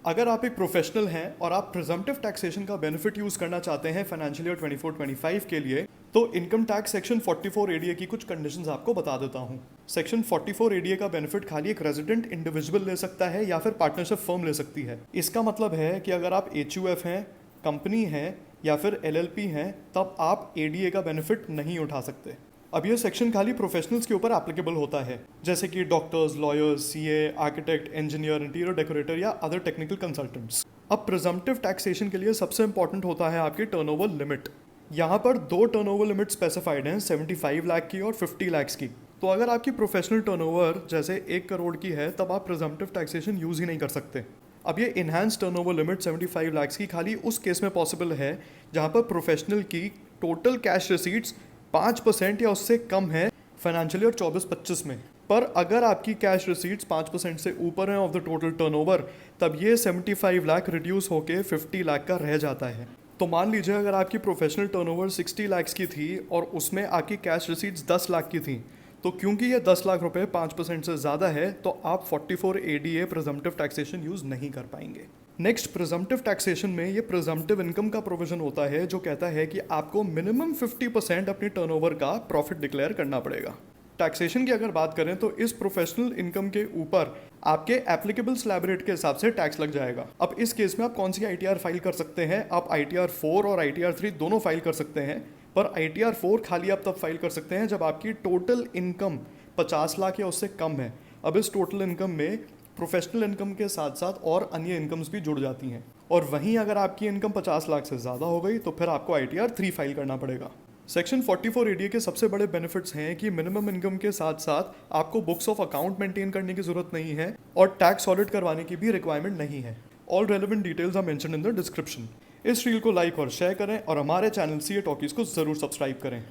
अगर आप एक प्रोफेशनल हैं और आप प्रिजम्पटिव टैक्सेशन का बेनिफिट यूज करना चाहते हैं फाइनेंशियल ईयर 24-25 के लिए, तो इनकम टैक्स सेक्शन 44 एडीए की कुछ कंडीशंस आपको बता देता हूं। सेक्शन 44 एडीए का बेनिफिट खाली एक रेजिडेंट इंडिविजुअल ले सकता है या फिर पार्टनरशिप फर्म ले सकती है। इसका मतलब है कि अगर आप एचयूएफ हैं, कंपनी है या फिर एलएलपी हैं, तब आप एडीए का बेनिफिट नहीं उठा सकते। अब ये सेक्शन खाली प्रोफेशनल्स के ऊपर एप्लीकेबल होता है, जैसे कि doctors, lawyers, CA, architect, engineer, interior decorator या अदर टेक्निकल कंसल्टेंट्स। अब प्रिजम्पटिव टैक्सेशन के लिए सबसे इंपॉर्टेंट होता है आपकी टर्नओवर लिमिट। यहाँ पर दो टर्नओवर लिमिट स्पेसिफाइड हैं, 75 लाख की और 50 लाख की। तो अगर आपकी प्रोफेशनल टर्नओवर जैसे 1 करोड़ की है, तब आप प्रिजम्पटिव टैक्सेशन यूज ही नहीं कर सकते। अब ये इन्हांस टर्नओवर लिमिट 75 लाख की खाली उस केस में पॉसिबल है जहाँ पर प्रोफेशनल की टोटल कैश रिसीट्स 5% या उससे कम है फाइनेंशियल ईयर 24-25 में। पर अगर आपकी कैश रिसीट्स 5% से ऊपर हैं ऑफ द टोटल टर्नओवर, तब ये 75 लाख रिड्यूस होके 50 लाख का रह जाता है। तो मान लीजिए अगर आपकी प्रोफेशनल टर्नओवर 60 लाख की थी और उसमें आपकी कैश रिसीट्स 10 लाख की थी, तो क्योंकि ये 10 लाख रुपए 5% से ज़्यादा है, तो आप 44 एडीए प्रिजम्पटिव टैक्सेशन यूज़ नहीं कर पाएंगे। नेक्स्ट, प्रिजम्पटिव टैक्सेशन में ये प्रिजम्पटिव इनकम का प्रोविजन होता है जो कहता है कि आपको मिनिमम 50% अपनी टर्नओवर का प्रॉफिट डिक्लेयर करना पड़ेगा। टैक्सेशन की अगर बात करें तो इस प्रोफेशनल इनकम के ऊपर आपके एप्लीकेबल स्लैब रेट के हिसाब से टैक्स लग जाएगा। अब इस केस में आप कौन सी आईटीआर फाइल कर सकते हैं? आप आईटीआर 4 और आईटीआर 3 दोनों फाइल कर सकते हैं, पर आईटीआर 4 खाली आप तब फाइल कर सकते हैं जब आपकी टोटल इनकम 50 लाख या उससे कम है। अब इस टोटल इनकम में प्रोफेशनल इनकम के साथ साथ और अन्य इनकम्स भी जुड़ जाती हैं, और वहीं अगर आपकी इनकम 50 लाख से ज़्यादा हो गई तो फिर आपको आईटीआर 3 फाइल करना पड़ेगा। सेक्शन 44 एडीए के सबसे बड़े बेनिफिट्स हैं कि मिनिमम इनकम के साथ साथ आपको बुक्स ऑफ अकाउंट मेंटेन करने की जरूरत नहीं है और टैक्स ऑडिट करवाने की भी रिक्वायरमेंट नहीं है। All relevant details are mentioned in the description. इस रील को लाइक और शेयर करें और हमारे चैनल सीए टॉकीज को जरूर सब्सक्राइब करें।